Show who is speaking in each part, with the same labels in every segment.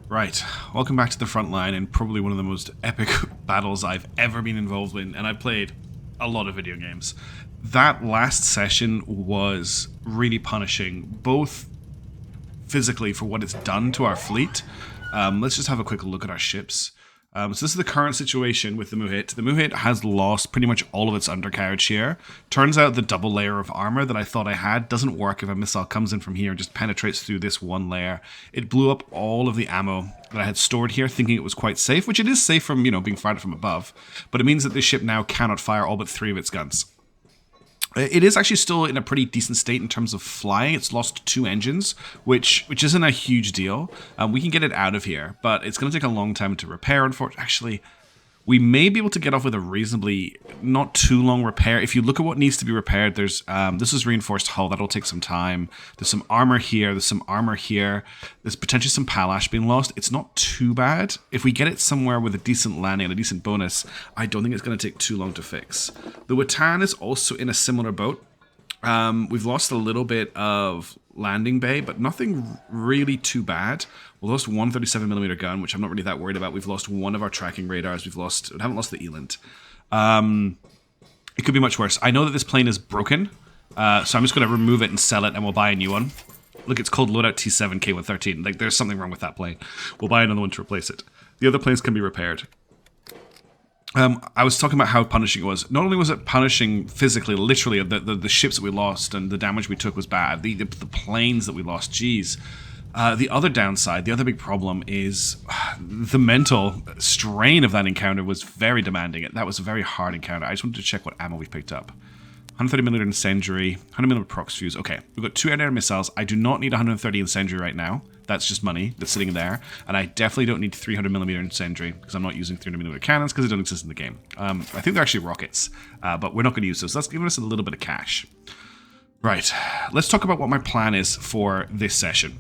Speaker 1: Right, welcome back to the front line in probably one of the most epic battles I've ever been involved in, and I've played a lot of video games. That last session was really punishing, both physically for what it's done to our fleet. Let's just have a quick look at our ships. So this is the current situation with the Muhit. The Muhit has lost pretty much all of its undercarriage here. Turns out the double layer of armor that I thought I had doesn't work if a missile comes in from here and just penetrates through this one layer. It blew up all of the ammo that I had stored here, thinking it was quite safe, which it is safe from, being fired from above. But it means that this ship now cannot fire all but 3 of its guns. It is actually still in a pretty decent state in terms of flying. It's lost 2 engines, which isn't a huge deal. We can get it out of here, but it's going to take a long time to repair, unfortunately. Actually, we may be able to get off with a reasonably not too long repair. If you look at what needs to be repaired, there's this is reinforced hull. That'll take some time. There's some armor here. There's some armor here. There's potentially some palash being lost. It's not too bad. If we get it somewhere with a decent landing and a decent bonus, I don't think it's going to take too long to fix. The Watan is also in a similar boat. We've lost a little bit of landing bay, but nothing really too bad. We lost one 37mm gun, which I'm not really that worried about. We've lost one of our tracking radars. We haven't lost the Elant. It could be much worse. I know that this plane is broken, so I'm just going to remove it and sell it, and we'll buy a new one. Look, it's called Loadout T7 K113. Like, there's something wrong with that plane. We'll buy another one to replace it. The other planes can be repaired. I was talking about how punishing it was. Not only was it punishing physically, literally, the ships that we lost and the damage we took was bad. The planes that we lost, geez. The other downside, the other big problem is the mental strain of that encounter was very demanding. That was a very hard encounter. I just wanted to check what ammo we picked up. 130mm incendiary, 100mm prox fuse. Okay, we've got 2 air-to-air missiles. I do not need 130 incendiary right now. That's just money that's sitting there. And I definitely don't need 300mm incendiary because I'm not using 300mm cannons because they don't exist in the game. I think they're actually rockets, but we're not going to use those. So that's giving us a little bit of cash. Right, let's talk about what my plan is for this session.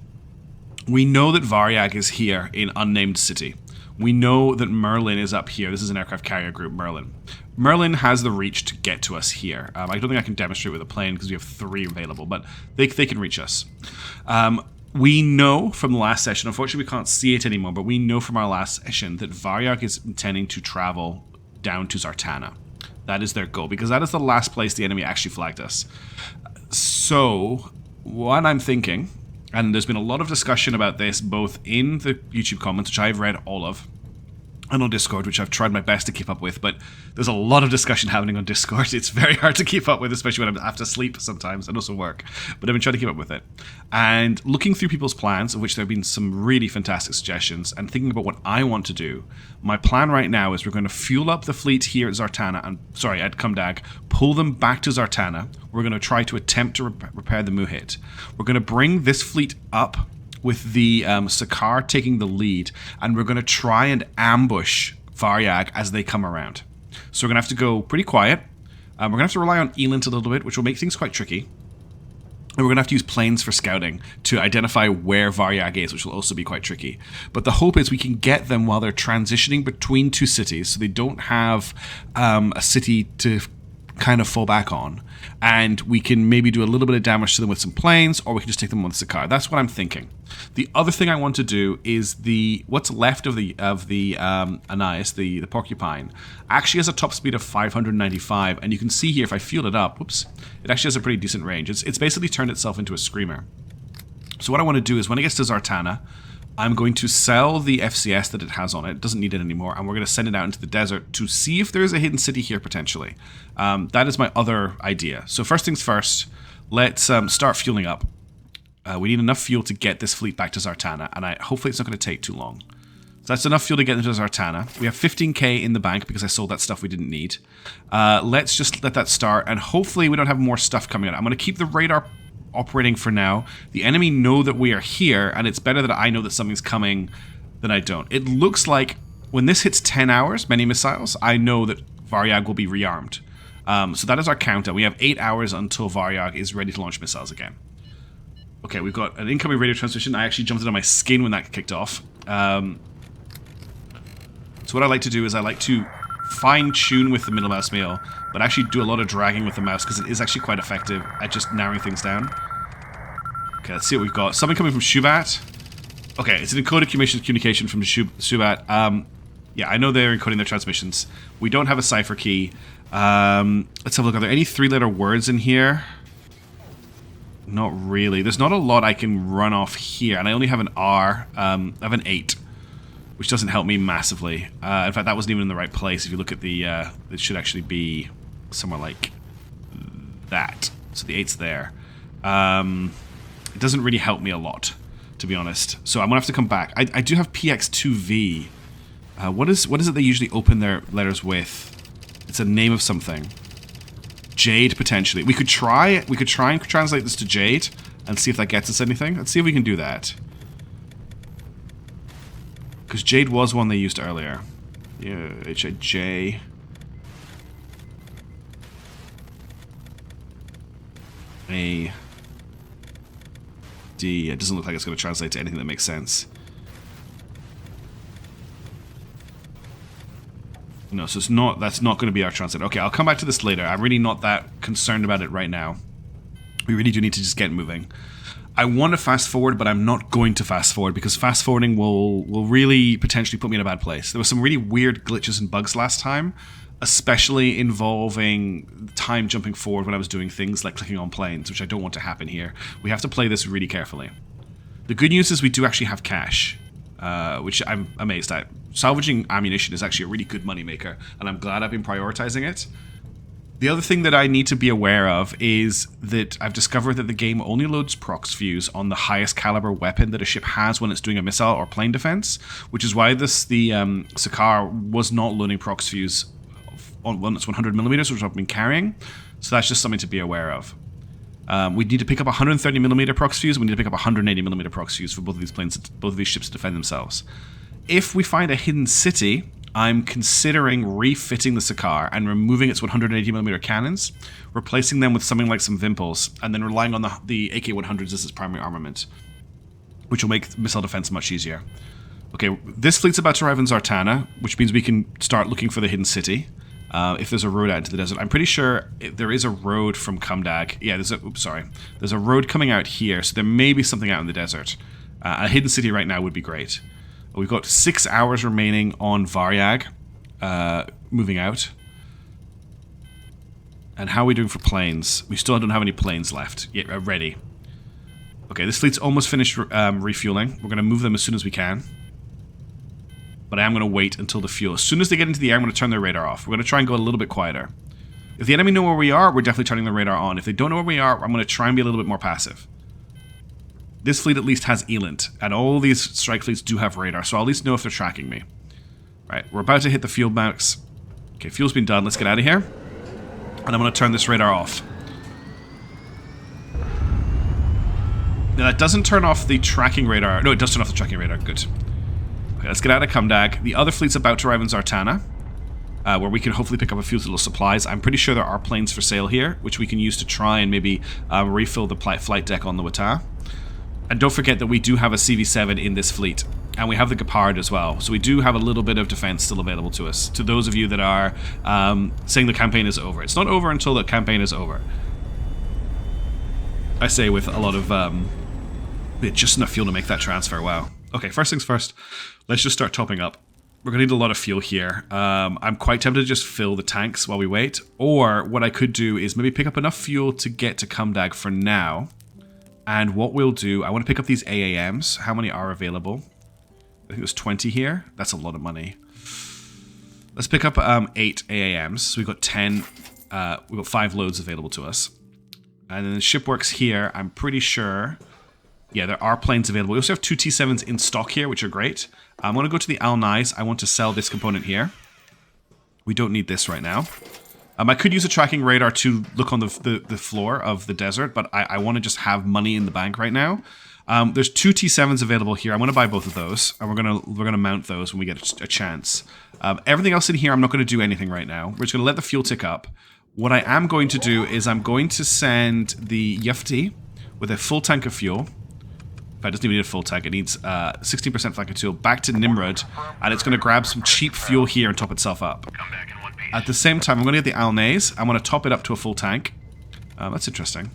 Speaker 1: We know that Varyag is here in Unnamed City. We know that Merlin is up here. This is an aircraft carrier group, Merlin. Merlin has the reach to get to us here. I don't think I can demonstrate with a plane because we have 3 available, but they can reach us. We know from the last session, unfortunately we can't see it anymore, but we know from our last session that Varyag is intending to travel down to Zartana. That is their goal, because that is the last place the enemy actually flagged us. So, what I'm thinking, and there's been a lot of discussion about this both in the YouTube comments, which I've read all of, and on Discord, which I've tried my best to keep up with, but there's a lot of discussion happening on Discord. It's very hard to keep up with, especially when I have to sleep sometimes and also work. But I've been trying to keep up with it. And looking through people's plans, of which there have been some really fantastic suggestions, and thinking about what I want to do, my plan right now is we're going to fuel up the fleet here at Zartana, at Kumdag, pull them back to Zartana. We're going to try to attempt to repair the Muhit. We're going to bring this fleet up with the Sakar taking the lead, and we're going to try and ambush Varyag as they come around. So we're going to have to go pretty quiet. We're going to have to rely on Elant a little bit, which will make things quite tricky. And we're going to have to use planes for scouting to identify where Varyag is, which will also be quite tricky. But the hope is we can get them while they're transitioning between 2 cities, so they don't have a city to kind of fall back on, and we can maybe do a little bit of damage to them with some planes, or we can just take them with Sakar. That's what I'm thinking. The other thing I want to do is what's left of the Anais, the Porcupine, actually has a top speed of 595, and you can see here if I fuel it up, whoops, it actually has a pretty decent range. It's basically turned itself into a screamer. So what I want to do is when it gets to Zartana, I'm going to sell the FCS that it has on it. It doesn't need it anymore, and we're going to send it out into the desert to see if there is a hidden city here potentially. That is my other idea. So first things first, let's start fueling up. We need enough fuel to get this fleet back to Zartana, and hopefully it's not going to take too long. So that's enough fuel to get into Zartana. We have 15k in the bank because I sold that stuff we didn't need. Let's just let that start, and hopefully we don't have more stuff coming out. I'm going to keep the radar operating for now. The enemy know that we are here, and it's better that I know that something's coming than I don't. It looks like when this hits 10 hours, many missiles, I know that Varyag will be rearmed. So that is our countdown. We have 8 hours until Varyag is ready to launch missiles again. Okay, we've got an incoming radio transmission. I actually jumped into my skin when that kicked off. So what I like to do is I like to fine-tune with the middle mouse wheel, but actually do a lot of dragging with the mouse because it is actually quite effective at just narrowing things down. Okay, let's see what we've got. Something coming from Shubat. Okay, it's an encoded communication from Subat. Yeah, I know they're encoding their transmissions. We don't have a cipher key. Let's have a look. Are there any 3-letter words in here? Not really. There's not a lot I can run off here, and I only have an R. I have an 8, which doesn't help me massively. In fact, that wasn't even in the right place. If you look at the, it should actually be somewhere like that. So the 8's there. It doesn't really help me a lot, to be honest. So I'm gonna have to come back. I do have PX2V. What is it they usually open their letters with? It's a name of something. Jade, potentially. We could try and translate this to Jade and see if that gets us anything. Let's see if we can do that. Because Jade was one they used earlier. Yeah, H-A-J. A. D. It doesn't look like it's going to translate to anything that makes sense. No, so it's not. That's not going to be our translate. Okay, I'll come back to this later. I'm really not that concerned about it right now. We really do need to just get moving. I want to fast forward, but I'm not going to fast forward because fast forwarding will really potentially put me in a bad place. There were some really weird glitches and bugs last time, especially involving time jumping forward when I was doing things like clicking on planes, which I don't want to happen here. We have to play this really carefully. The good news is we do actually have cash, which I'm amazed at. Salvaging ammunition is actually a really good moneymaker, and I'm glad I've been prioritizing it. The other thing that I need to be aware of is that I've discovered that the game only loads prox fuse on the highest caliber weapon that a ship has when it's doing a missile or plane defense, which is why the Sakaar was not loading prox fuse on one that's 100mm, which I've been carrying. So that's just something to be aware of. We need to pick up 130mm prox fuse. We need to pick up 180mm prox fuse for both of these planes, both of these ships to defend themselves. If we find a hidden city, I'm considering refitting the Sakaar and removing its 180mm cannons, replacing them with something like some Vimpels, and then relying on the AK-100s as its primary armament, which will make missile defense much easier. Okay, this fleet's about to arrive in Zartana, which means we can start looking for the hidden city. If there's a road out into the desert. I'm pretty sure there is a road from Kumdag. Yeah, there's a road coming out here, so there may be something out in the desert. A hidden city right now would be great. We've got 6 hours remaining on Varyag, moving out. And how are we doing for planes? We still don't have any planes left yet ready. Okay, this fleet's almost finished refueling. We're going to move them as soon as we can. But I am going to wait until the fuel. As soon as they get into the air, I'm going to turn their radar off. We're going to try and go a little bit quieter. If the enemy know where we are, we're definitely turning the radar on. If they don't know where we are, I'm going to try and be a little bit more passive. This fleet at least has ELINT, and all these strike fleets do have radar, so I'll at least know if they're tracking me. Right, we're about to hit the fuel max. Okay, fuel's been done. Let's get out of here. And I'm going to turn this radar off. Now, that doesn't turn off the tracking radar. No, it does turn off the tracking radar. Good. Okay, let's get out of Kumdag. The other fleet's about to arrive in Zartana, where we can hopefully pick up a few little supplies. I'm pretty sure there are planes for sale here, which we can use to try and maybe refill the flight deck on the Wata. And don't forget that we do have a CV-7 in this fleet. And we have the Gepard as well. So we do have a little bit of defense still available to us. To those of you that are saying the campaign is over. It's not over until the campaign is over. I say with a lot of... just enough fuel to make that transfer. Wow. Okay, first things first. Let's just start topping up. We're going to need a lot of fuel here. I'm quite tempted to just fill the tanks while we wait. Or what I could do is maybe pick up enough fuel to get to Kumdag for now. And what we'll do, I want to pick up these AAMs. How many are available? I think there's 20 here. That's a lot of money. Let's pick up 8 AAMs. So we've got 10. We've got 5 loads available to us. And then the ship works here. I'm pretty sure... Yeah, there are planes available. We also have 2 T7s in stock here, which are great. I'm going to go to the Al-Nais. I want to sell this component here. We don't need this right now. I could use a tracking radar to look on the floor of the desert, but I want to just have money in the bank right now. There's 2 T7s available here. I'm going to buy both of those, and we're gonna mount those when we get a chance. Everything else in here, I'm not going to do anything right now. We're just going to let the fuel tick up. What I am going to do is I'm going to send the Yufti with a full tank of fuel. In fact, it doesn't even need a full tank. It needs 16% flanker fuel back to Nimrod, and it's going to grab some cheap fuel here and top itself up. At the same time, I'm going to get the Al-Nais. I'm going to top it up to a full tank. That's interesting.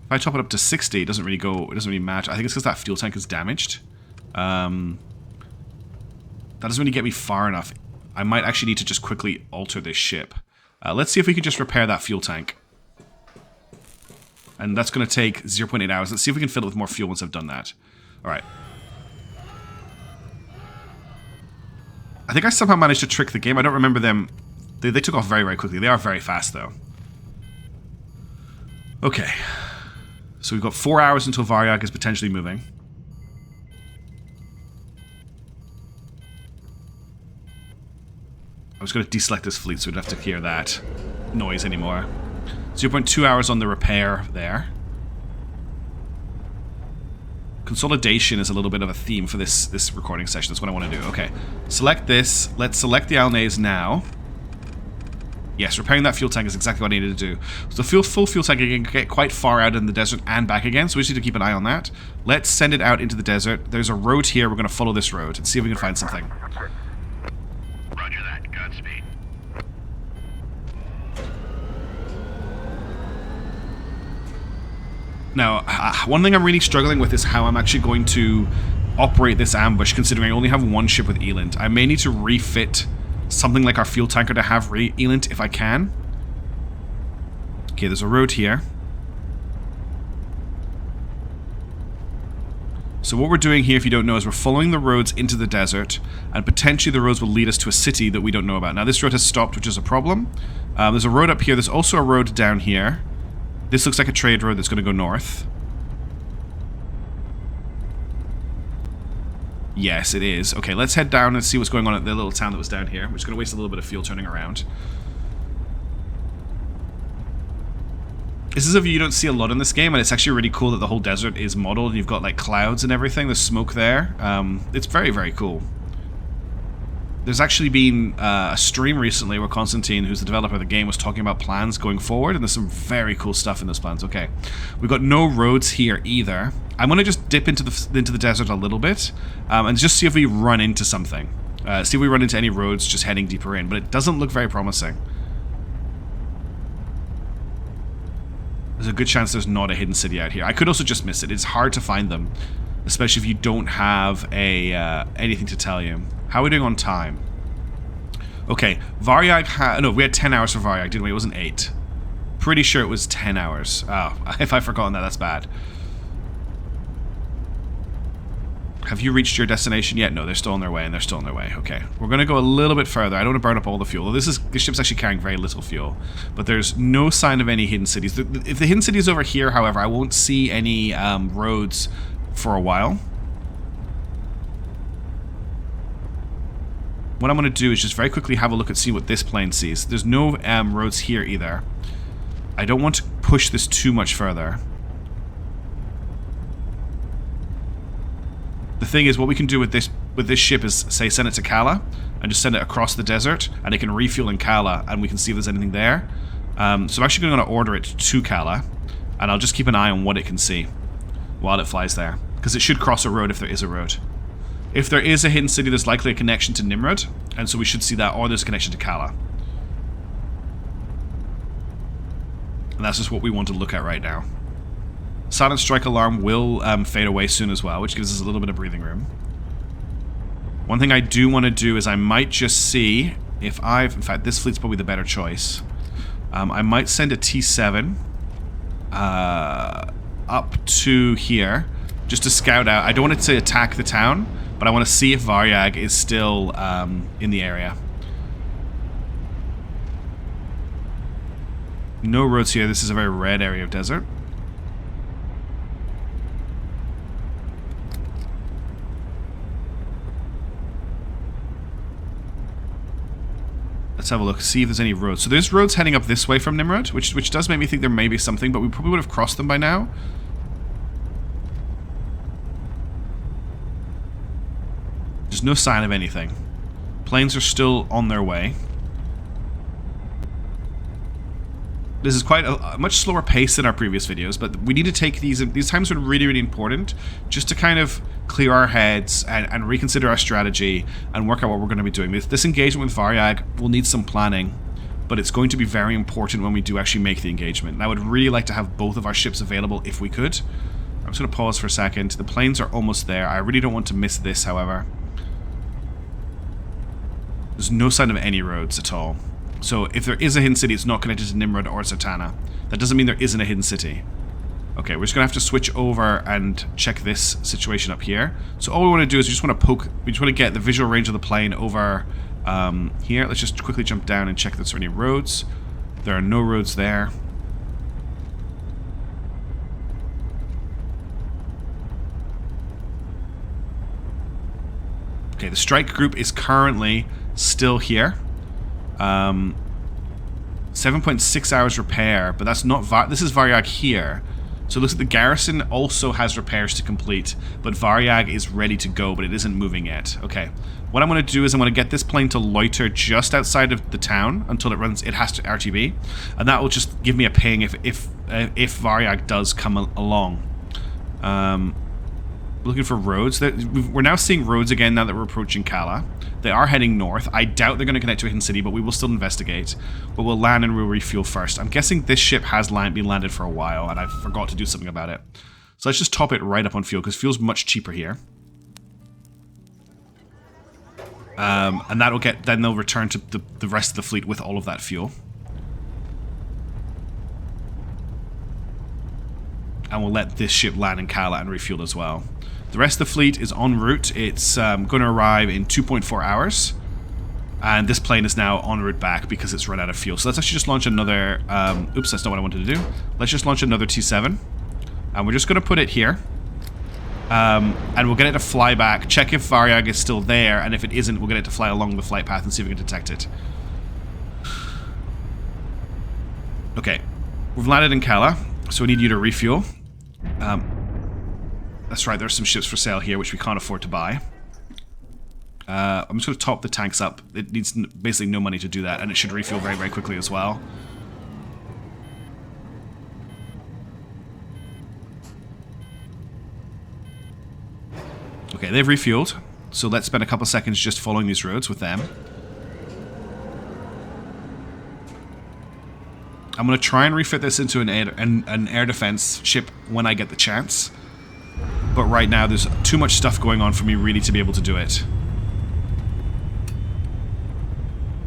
Speaker 1: If I top it up to 60, it doesn't really go, it doesn't really match. I think it's because that fuel tank is damaged. That doesn't really get me far enough. I might actually need to just quickly alter this ship. Let's see if we can just repair that fuel tank. And that's going to take 0.8 hours. Let's see if we can fill it with more fuel once I've done that. Alright. I think I somehow managed to trick the game. I don't remember them. They took off very, very quickly. They are very fast, though. Okay. So we've got 4 hours until Varyag is potentially moving. I was going to deselect this fleet so we don't have to hear that noise anymore. 0.2 hours on the repair there. Consolidation is a little bit of a theme for this recording session. That's what I want to do. Okay. Select this. Let's select the Alnays now. Yes, repairing that fuel tank is exactly what I needed to do. So the full fuel tank can get quite far out in the desert and back again, so we just need to keep an eye on that. Let's send it out into the desert. There's a road here. We're going to follow this road and see if we can find something.
Speaker 2: Roger that. Godspeed.
Speaker 1: Now, one thing I'm really struggling with is how I'm actually going to operate this ambush, considering I only have one ship with Elant. I may need to refit something like our fuel tanker to have Elant if I can. Okay, there's a road here. So what we're doing here, if you don't know, is we're following the roads into the desert, and potentially the roads will lead us to a city that we don't know about. Now, this road has stopped, which is a problem. There's a road up here. There's also a road down here. This looks like a trade road that's going to go north. Yes, it is. Okay, let's head down and see what's going on at the little town that was down here. We're just going to waste a little bit of fuel turning around. This is a view you don't see a lot in this game, and it's actually really cool that the whole desert is modeled. You've got like clouds and everything. There's smoke there. It's very, very cool. There's actually been a stream recently where Constantine, who's the developer of the game, was talking about plans going forward, and there's some very cool stuff in those plans. Okay, we've got no roads here either. I'm going to just dip into the desert a little bit, and just see if we run into something. See if we run into any roads just heading deeper in, but it doesn't look very promising. There's a good chance there's not a hidden city out here. I could also just miss it. It's hard to find them, especially if you don't have anything to tell you. How are we doing on time? Okay, Varyag no, we had 10 hours for Varyag, didn't we? It wasn't 8. Pretty sure it was 10 hours. Oh, if I've forgotten that, that's bad. Have you reached your destination yet? No, they're still on their way, and they're still on their way. Okay, we're going to go a little bit further. I don't want to burn up all the fuel. This ship's actually carrying very little fuel, but there's no sign of any hidden cities. If the hidden city is over here, however, I won't see any roads for a while. What I'm going to do is just very quickly have a look and see what this plane sees. There's no roads here either. I don't want to push this too much further. The thing is, what we can do with this ship is, say, send it to Kala, and just send it across the desert, and it can refuel in Kala, and we can see if there's anything there. So I'm actually going to order it to Kala, and I'll just keep an eye on what it can see while it flies there, because it should cross a road if there is a road. If there is a hidden city, there's likely a connection to Nimrod, and so we should see that, or there's a connection to Kala. And that's just what we want to look at right now. Silent strike alarm will fade away soon as well, which gives us a little bit of breathing room. One thing I do want to do is I might just see if in fact, this fleet's probably the better choice. I might send a T7 up to here, just to scout out. I don't want it to attack the town, but I want to see if Varyag is still in the area. No roads here. This is a very red area of desert. Let's have a look, see if there's any roads. So there's roads heading up this way from Nimrod, which does make me think there may be something, but we probably would have crossed them by now. There's no sign of anything. Planes are still on their way. This is quite a much slower pace than our previous videos, but we need to take these times are really, really important just to kind of clear our heads and reconsider our strategy and work out what we're going to be doing. This engagement with Varyag will need some planning. but it's going to be very important when we do actually make the engagement. And I would really like to have both of our ships available if we could. I'm just going to pause for a second. The planes are almost there. I really don't want to miss this, however. There's no sign of any roads at all. So if there is a hidden city, it's not connected to Nimrod or Zartana. That doesn't mean there isn't a hidden city. Okay, we're just going to have to switch over and check this situation up here. So all we want to do is we just want to poke, we just want to get the visual range of the plane over here. Let's just quickly jump down and check if there's any roads. There are no roads there. Okay, the strike group is currently still here. 7.6 hours repair, but that's not this is Varyag here. So it looks like the garrison also has repairs to complete, but Varyag is ready to go, but it isn't moving yet. Okay, what I'm going to do is I'm going to get this plane to loiter just outside of the town until it has to RTB, and that will just give me a ping if Varyag does come along. Looking for roads. We're now seeing roads again now that we're approaching Kala. They are heading north. I doubt they're going to connect to a hidden city, but we will still investigate. But we'll land and we'll refuel first. I'm guessing this ship has been landed for a while, and I forgot to do something about it. So let's just top it right up on fuel, because fuel's much cheaper here. And that'll then they'll return to the rest of the fleet with all of that fuel. And we'll let this ship land in Kala and refuel as well. The rest of the fleet is en route. It's going to arrive in 2.4 hours. And this plane is now en route back because it's run out of fuel. So let's actually just launch another... oops, that's not what I wanted to do. Let's just launch another T7. And we're just going to put it here. And we'll get it to fly back. Check if Varyag is still there. And if it isn't, we'll get it to fly along the flight path and see if we can detect it. Okay. We've landed in Kala. So we need you to refuel. That's right, there's some ships for sale here which we can't afford to buy. I'm just going to top the tanks up. It needs basically no money to do that, and it should refuel very, very quickly as well. Okay, they've refueled, so let's spend a couple seconds just following these roads with them. I'm going to try and refit this into an air defense ship when I get the chance. But right now, there's too much stuff going on for me really to be able to do it.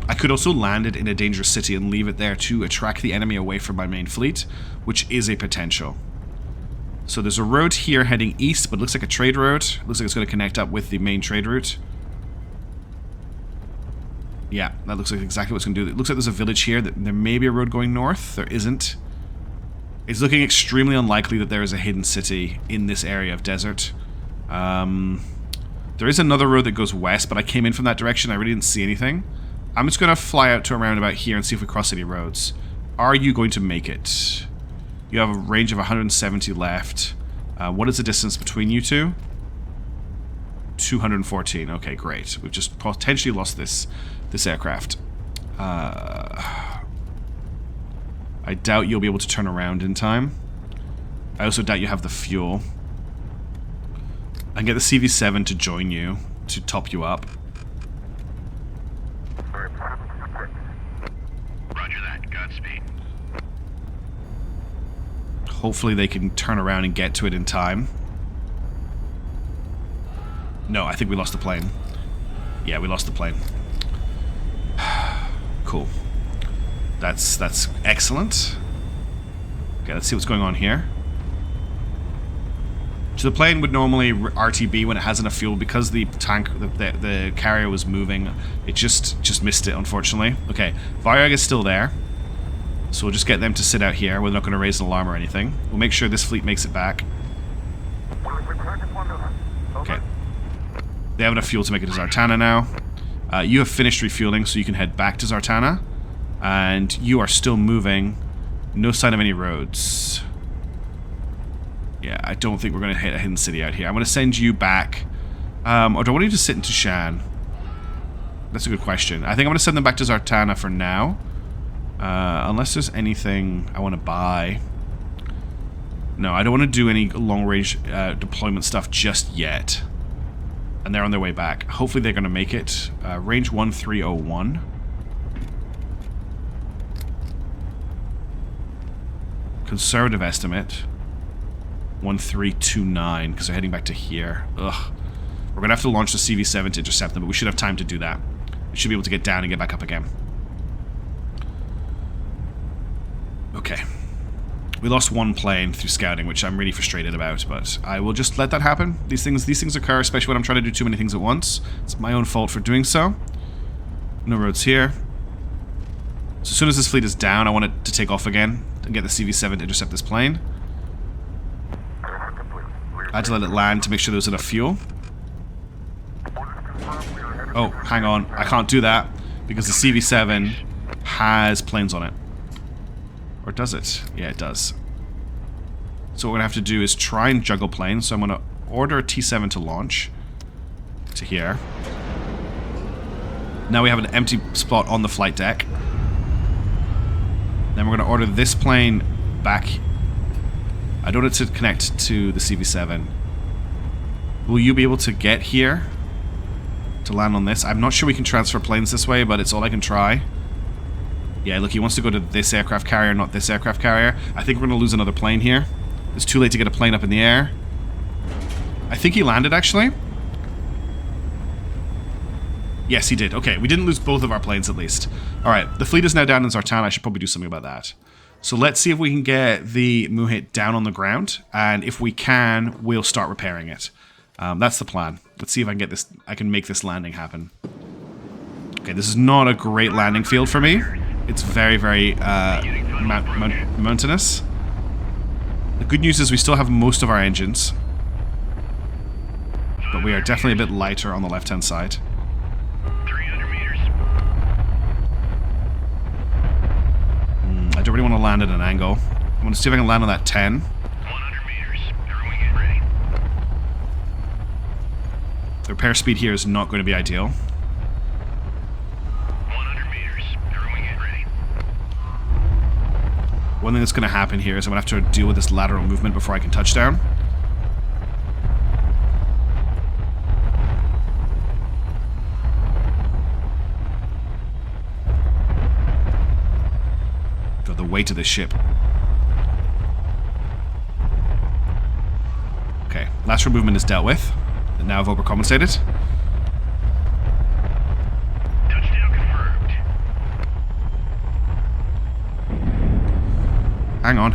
Speaker 1: I could also land it in a dangerous city and leave it there to attract the enemy away from my main fleet, which is a potential. So there's a road here heading east, but it looks like a trade road. It looks like it's going to connect up with the main trade route. Yeah, that looks like exactly what it's going to do. It looks like there's a village here. There may be a road going north. There isn't. It's looking extremely unlikely that there is a hidden city in this area of desert. There is another road that goes west, but I came in from that direction. I really didn't see anything. I'm just going to fly out to around about here and see if we cross any roads. Are you going to make it? You have a range of 170 left. What is the distance between you two? 214. Okay, great. We've just potentially lost this aircraft. I doubt you'll be able to turn around in time. I also doubt you have the fuel. I can get the CV-7 to join you, to top you up.
Speaker 2: Roger that. Godspeed.
Speaker 1: Hopefully they can turn around and get to it in time. No, I think we lost the plane. Yeah, we lost the plane. Cool. That's excellent. Okay, let's see what's going on here. So the plane would normally RTB when it has enough fuel. Because the the carrier was moving, it just missed it, unfortunately. Okay, Varyag is still there. So we'll just get them to sit out here. We're not going to raise an alarm or anything. We'll make sure this fleet makes it back. Okay. They have enough fuel to make it to Zartana now. You have finished refueling, so you can head back to Zartana. And you are still moving. No sign of any roads. Yeah, I don't think we're going to hit a hidden city out here. I'm going to send you back. Or do I want you to sit in Tushan? That's a good question. I think I'm going to send them back to Zartana for now. Unless there's anything I want to buy. No, I don't want to do any long-range deployment stuff just yet. And they're on their way back. Hopefully they're going to make it. Range 1301. conservative estimate, 1329, because they're heading back to here. Ugh. We're going to have to launch the CV-7 to intercept them, but we should have time to do that. We should be able to get down and get back up again. Okay. We lost one plane through scouting, which I'm really frustrated about, but I will just let that happen. These things occur, especially when I'm trying to do too many things at once. It's my own fault for doing so. No roads here. So as soon as this fleet is down, I want it to take off again and get the CV-7 to intercept this plane. I had to let it land to make sure there was enough fuel. Oh, hang on. I can't do that because the CV-7 has planes on it. Or does it? Yeah, it does. So what we're going to have to do is try and juggle planes. So I'm going to order a T-7 to launch to here. Now we have an empty spot on the flight deck. Then we're going to order this plane back. I don't want it to connect to the CV-7. Will you be able to get here to land on this? I'm not sure we can transfer planes this way, but it's all I can try. Yeah, look, he wants to go to this aircraft carrier, not this aircraft carrier. I think we're going to lose another plane here. It's too late to get a plane up in the air. I think he landed, actually. Yes, he did. Okay, we didn't lose both of our planes, at least. Alright, the fleet is now down in Zartan. I should probably do something about that. So let's see if we can get the Muhit down on the ground. And if we can, we'll start repairing it. That's the plan. Let's see if I can get this. I can make this landing happen. Okay, this is not a great landing field for me. It's very, very mountainous. The good news is we still have most of our engines. But we are definitely a bit lighter on the left-hand side.
Speaker 2: 300 meters.
Speaker 1: I don't really want to land at an angle. I want to see if I can land on that 10.
Speaker 2: 100 meters. Everyone get ready.
Speaker 1: The repair speed here is not going to be ideal.
Speaker 2: 100 meters. Everyone get ready.
Speaker 1: One thing that's going to happen here is I'm going to have to deal with this lateral movement before I can touch down. God, the weight of this ship. Okay, lateral movement is dealt with. And now I've overcompensated.
Speaker 2: Touchdown confirmed.
Speaker 1: Hang on.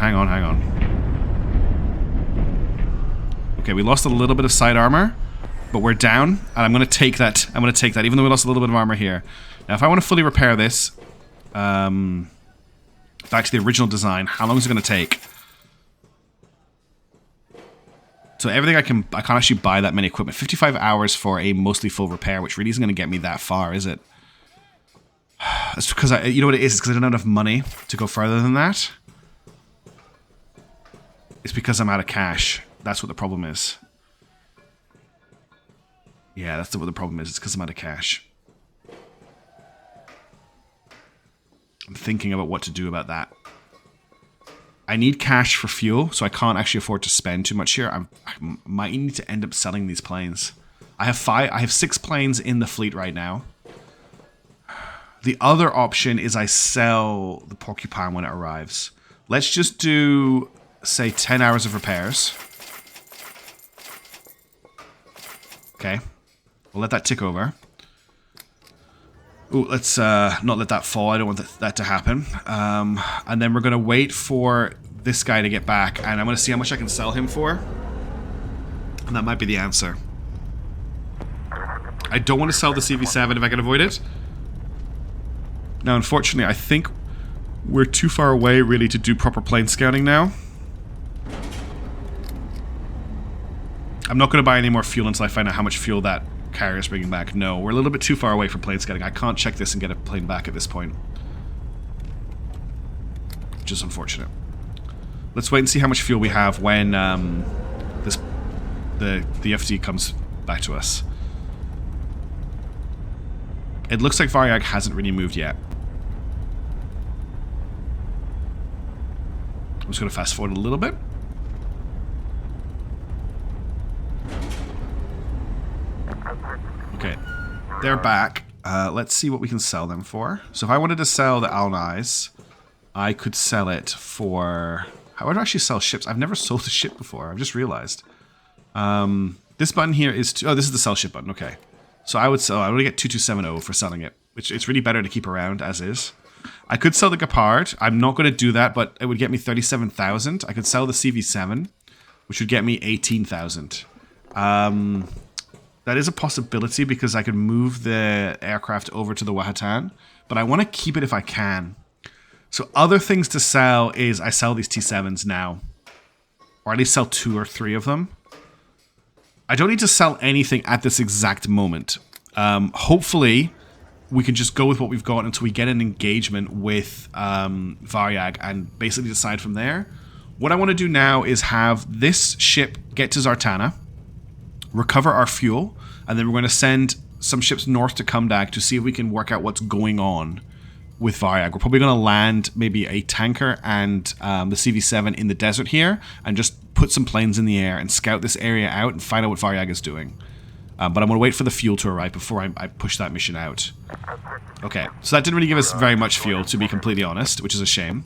Speaker 1: Okay, we lost a little bit of side armor, but we're down, and I'm going to take that. Even though we lost a little bit of armor here. Now, if I want to fully repair this, back to the original design, how long is it going to take? So everything I can't actually buy that many equipment. 55 hours for a mostly full repair, which really isn't going to get me that far, is it? It's because you know what it is? It's because I don't have enough money to go further than that. It's because I'm out of cash. That's what the problem is. Yeah, that's what the problem is. It's because I'm out of cash. I'm thinking about what to do about that. I need cash for fuel, so I can't actually afford to spend too much here. I might need to end up selling these planes. I have 6 planes in the fleet right now. The other option is I sell the Porcupine when it arrives. Let's just do, say, 10 hours of repairs. Okay. We'll let that tick over. Ooh, let's not let that fall. I don't want that to happen. And then we're going to wait for this guy to get back. And I'm going to see how much I can sell him for. And that might be the answer. I don't want to sell the CV-7 if I can avoid it. Now, unfortunately, I think we're too far away, really, to do proper plane scouting now. I'm not going to buy any more fuel until I find out how much fuel that carrier is bringing back. No, we're a little bit too far away from plane scouting. I can't check this and get a plane back at this point. Which is unfortunate. Let's wait and see how much fuel we have when the FD comes back to us. It looks like Varyag hasn't really moved yet. I'm just going to fast forward a little bit. Okay, they're back. Let's see what we can sell them for. So if I wanted to sell the Alnais, I could sell it for How do I actually sell ships? I've never sold a ship before. I've just realized. This button here is... oh, this is the sell ship button. Okay. So I would sell... I would get 2270 for selling it. Which it's really better to keep around as is. I could sell the Gepard. I'm not going to do that, but it would get me 37,000. I could sell the CV7, which would get me 18,000. That is a possibility because I could move the aircraft over to the Wahatan. But I want to keep it if I can. So other things to sell is I sell these T7s now. Or at least sell 2 or 3 of them. I don't need to sell anything at this exact moment. Hopefully, we can just go with what we've got until we get an engagement with Varyag and basically decide from there. What I want to do now is have this ship get to Zartana, recover our fuel, and then we're going to send some ships north to Kumdag to see if we can work out what's going on with Varyag. We're probably going to land maybe a tanker and the CV7 in the desert here and just put some planes in the air and scout this area out and find out what Varyag is doing. But I'm going to wait for the fuel to arrive before I push that mission out. Okay, so that didn't really give us very much fuel, to be completely honest, which is a shame.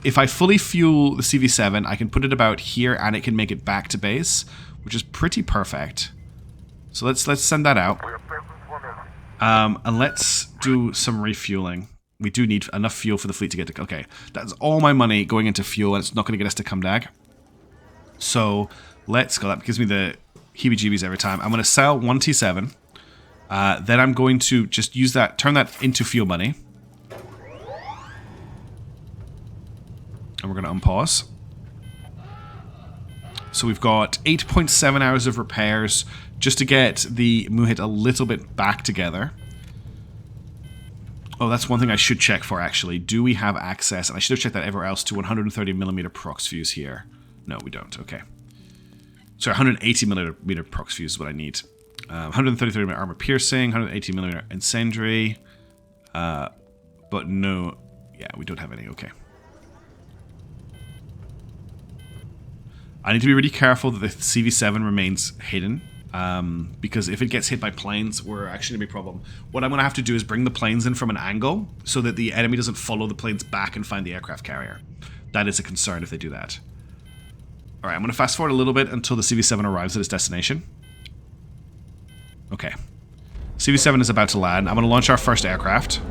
Speaker 1: If I fully fuel the CV7, I can put it about here and it can make it back to base, which is pretty perfect. So let's send that out. And let's do some refueling. We do need enough fuel for the fleet to get to... okay, that's all my money going into fuel, and it's not going to get us to Kumdag. So let's go. That gives me the heebie-jeebies every time. I'm going to sell 1 T7. Then I'm going to just use that, turn that into fuel money. And we're going to unpause. So we've got 8.7 hours of repairs just to get the Muhit a little bit back together. Oh, that's one thing I should check for, actually. Do we have access, and I should have checked that everywhere else, to 130mm prox fuse here? No, we don't. Okay. Sorry, 180mm prox fuse is what I need. 133mm armor piercing, 180mm incendiary. But no... yeah, we don't have any. Okay. I need to be really careful that the CV7 remains hidden. Because if it gets hit by planes, we're actually going to be a problem. What I'm going to have to do is bring the planes in from an angle so that the enemy doesn't follow the planes back and find the aircraft carrier. That is a concern if they do that. Alright, I'm going to fast forward a little bit until the CV7 arrives at its destination. Okay. CV7 is about to land. I'm going to launch our first aircraft.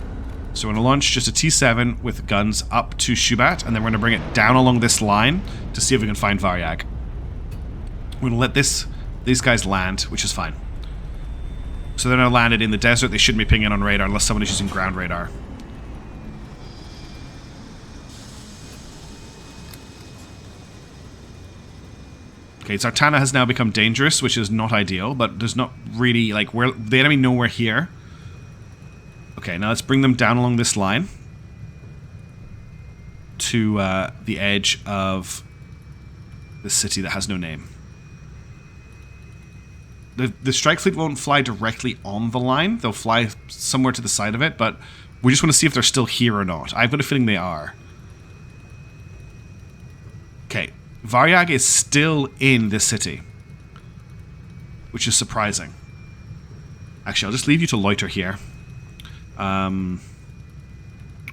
Speaker 1: So we're going to launch just a T7 with guns up to Shubat, and then we're going to bring it down along this line to see if we can find Varyag. We're going to let these guys land, which is fine. So they're now landed in the desert. They shouldn't be pinging on radar unless somebody's using ground radar. Okay, Zartana has now become dangerous, which is not ideal, but there's not really, like, the enemy know we're here. Okay, now let's bring them down along this line to the edge of the city that has no name. The strike fleet won't fly directly on the line. They'll fly somewhere to the side of it, but we just want to see if they're still here or not. I've got a feeling they are. Okay, Varyag is still in this city, which is surprising. Actually, I'll just leave you to loiter here.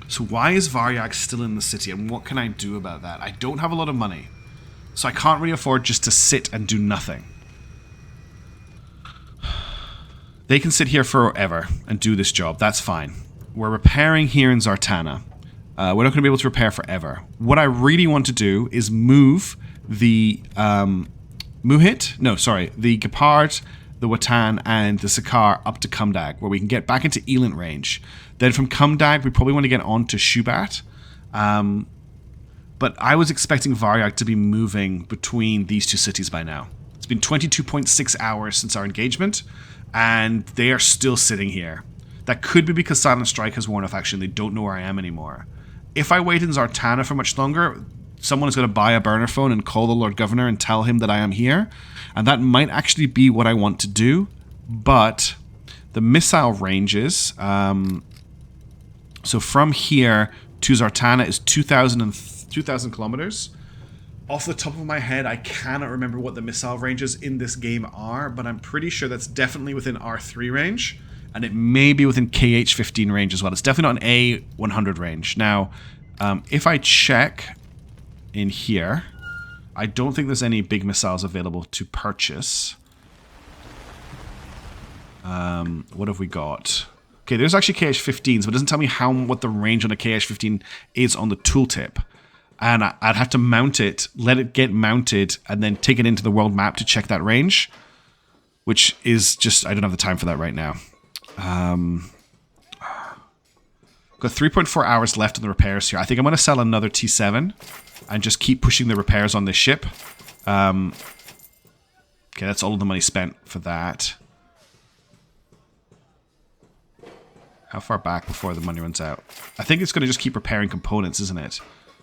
Speaker 1: So why is Varyag still in the city, and what can I do about that? I don't have a lot of money, so I can't really afford just to sit and do nothing. They can sit here forever and do this job. That's fine. We're repairing here in Zartana. We're not going to be able to repair forever. What I really want to do is move the Muhit, no, sorry, the Gepard, the Watan, and the Sakar up to Kumdag, where we can get back into Elant range. Then from Kumdag, we probably want to get on to Shubat. But I was expecting Varyag to be moving between these two cities by now. It's been 22.6 hours since our engagement, and they are still sitting here. That could be because Silent Strike has worn off action. They don't know where I am anymore. If I wait in Zartana for much longer, someone is going to buy a burner phone and call the Lord Governor and tell him that I am here. And that might actually be what I want to do. But the missile ranges... so from here to Zartana is 2,000 kilometers. Off the top of my head, I cannot remember what the missile ranges in this game are, but I'm pretty sure that's definitely within R3 range, and it may be within KH-15 range as well. It's definitely not an A100 range. Now, if I check in here. I don't think there's any big missiles available to purchase. What have we got? Okay, there's actually KH-15s, but it doesn't tell me what the range on a KH-15 is on the tooltip. And I'd have to mount it, let it get mounted, and then take it into the world map to check that range. Which is just, I don't have the time for that right now. Got 3.4 hours left on the repairs here. I think I'm going to sell another T7 and just keep pushing the repairs on this ship. Okay, that's all of the money spent for that. How far back before the money runs out? I think it's going to just keep repairing components, isn't it?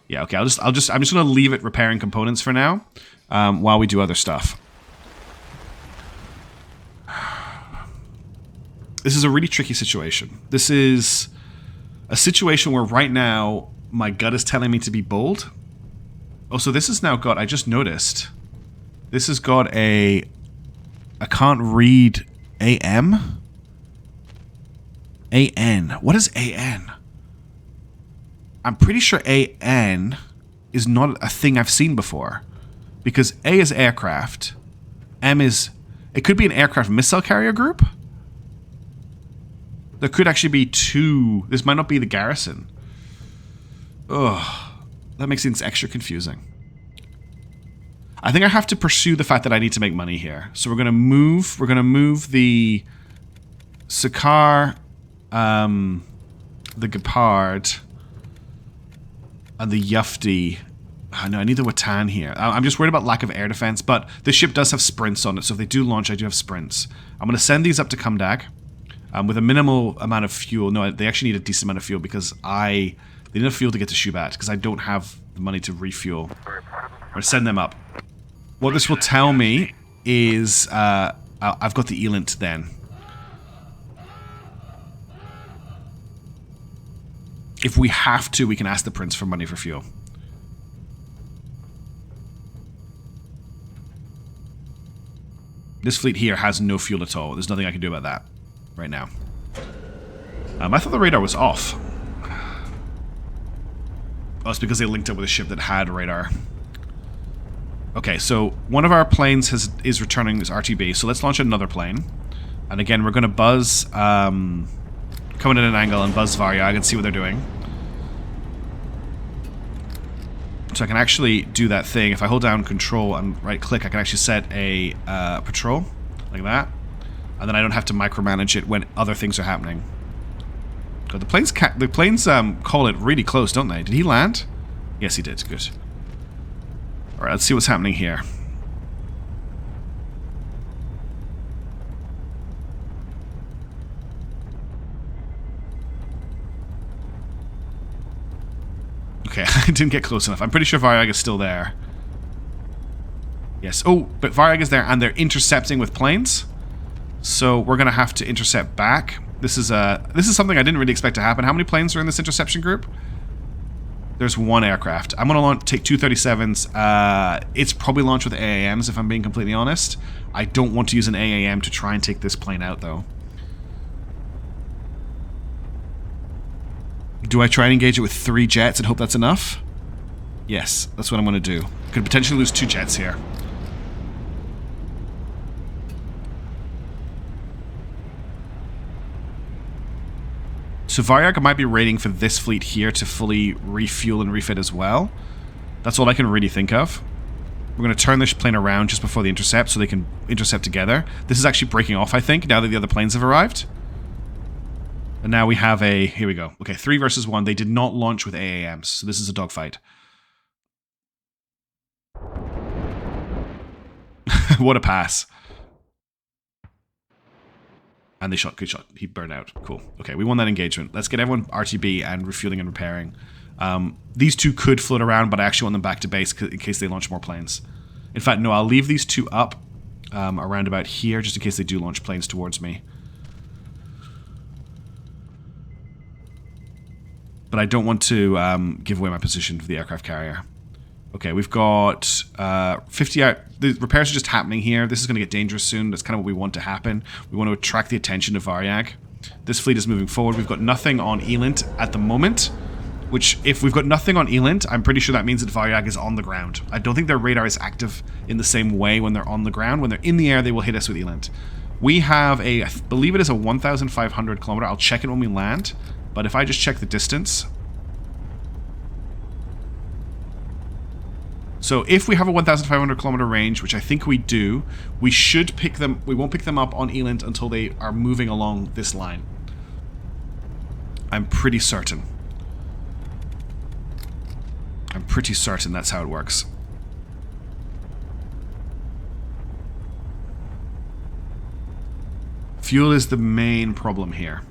Speaker 1: Yeah, okay. I'm just going to leave it repairing components for now, while we do other stuff. This is a really tricky situation. This is a situation where right now my gut is telling me to be bold. Oh, so this has now got, I just noticed, this has got I can't read AM? AN. What is AN? I'm pretty sure AN is not a thing I've seen before. Because A is aircraft. M is, it could be an aircraft missile carrier group? There could actually be two. This might not be the garrison. Ugh. That makes things extra confusing. I think I have to pursue the fact that I need to make money here. So we're gonna move the Sakaar, the Gepard, and the Yufti. Oh, no, I need the Watan here. I'm just worried about lack of air defense, but this ship does have sprints on it, so if they do launch, I do have sprints. I'm gonna send these up to Kumdag. With a minimal amount of fuel. No, they actually need a decent amount of fuel because they need enough fuel to get to Shubat because I don't have the money to refuel. Or send them up. What this will tell me is I've got the Elint then. If we have to, we can ask the Prince for money for fuel. This fleet here has no fuel at all. There's nothing I can do about that right now. I thought the radar was off. Oh, it's because they linked up with a ship that had radar. Okay, so one of our planes is returning this RTB, so let's launch another plane. And again, we're going to buzz, come in at an angle and buzz Varyag and see what they're doing. So I can actually do that thing. If I hold down control and right click, I can actually set a patrol, like that. And then I don't have to micromanage it when other things are happening. God, the planes call it really close, don't they? Did he land? Yes, he did. Good. Alright, let's see what's happening here. Okay, I didn't get close enough. I'm pretty sure Varyag is still there. Yes. Oh, but Varyag is there, and they're intercepting with planes. So we're gonna have to intercept back. This is something I didn't really expect to happen. How many planes are in this interception group? There's one aircraft. I'm gonna take two 37s. It's probably launched with AAMs, if I'm being completely honest. I don't want to use an AAM to try and take this plane out, though. Do I try and engage it with 3 jets and hope that's enough? Yes, that's what I'm gonna do. Could potentially lose 2 jets here. So Varyag might be waiting for this fleet here to fully refuel and refit as well. That's all I can really think of. We're going to turn this plane around just before the intercept so they can intercept together. This is actually breaking off, I think, now that the other planes have arrived. And now we have a... Here we go. Okay, 3 versus 1. They did not launch with AAMs, so this is a dogfight. What a pass. And they shot. Good shot. He burned out. Cool. Okay, we won that engagement. Let's get everyone RTB and refueling and repairing. These 2 could float around, but I actually want them back to base in case they launch more planes. In fact, no, I'll leave these 2 up around about here just in case they do launch planes towards me. But I don't want to give away my position for the aircraft carrier. Okay, we've got 50 out. The repairs are just happening here. This is going to get dangerous soon. That's kind of what we want to happen. We want to attract the attention of Varyag. This fleet is moving forward. We've got nothing on Elint at the moment. Which, if we've got nothing on Elint, I'm pretty sure that means that Varyag is on the ground. I don't think their radar is active in the same way when they're on the ground. When they're in the air, they will hit us with Elint. We have I believe it is a 1,500 kilometer. I'll check it when we land. But if I just check the distance. So if we have a 1,500 kilometer range, which I think we do, we should pick them. We won't pick them up on Elint until they are moving along this line. I'm pretty certain. I'm pretty certain that's how it works. Fuel is the main problem here.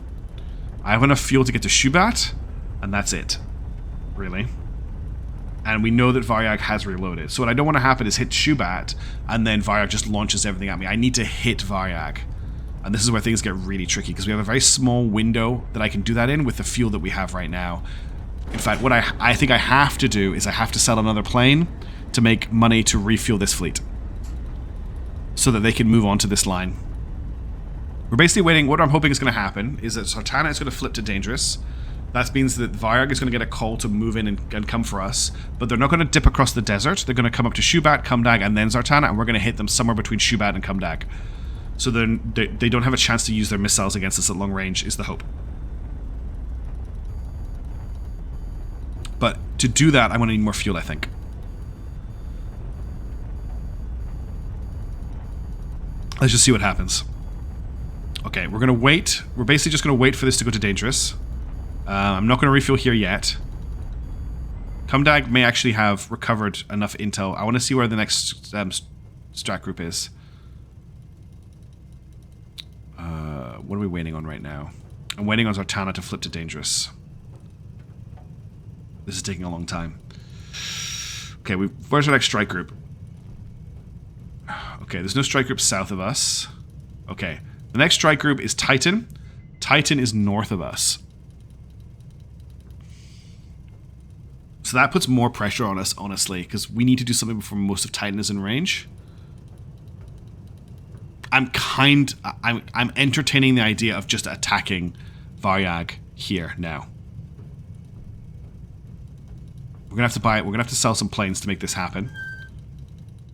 Speaker 1: I have enough fuel to get to Shubat, and that's it. Really. And we know that Varyag has reloaded. So what I don't want to happen is hit Shubat, and then Varyag just launches everything at me. I need to hit Varyag. And this is where things get really tricky, because we have a very small window that I can do that in with the fuel that we have right now. In fact, what I think I have to do is I have to sell another plane to make money to refuel this fleet. So that they can move on to this line. We're basically waiting. What I'm hoping is going to happen is that Zartana is going to flip to dangerous. That means that Varyag is going to get a call to move in and come for us. But they're not going to dip across the desert. They're going to come up to Shubat, Kumdag, and then Zartana, and we're going to hit them somewhere between Shubat and Kumdag. So they don't have a chance to use their missiles against us at long range, is the hope. But to do that, I'm going to need more fuel, I think. Let's just see what happens. Okay, we're going to wait. We're basically just going to wait for this to go to dangerous. I'm not going to refuel here yet. Kumdag may actually have recovered enough intel. I want to see where the next strat group is. What are we waiting on right now? I'm waiting on Zartana to flip to dangerous. This is taking a long time. Okay, where's our next strike group? Okay, there's no strike group south of us. Okay, the next strike group is Titan. Titan is north of us. So that puts more pressure on us, honestly, because we need to do something before most of Titan is in range. I'm entertaining the idea of just attacking Varyag here now. We're gonna have to sell some planes to make this happen.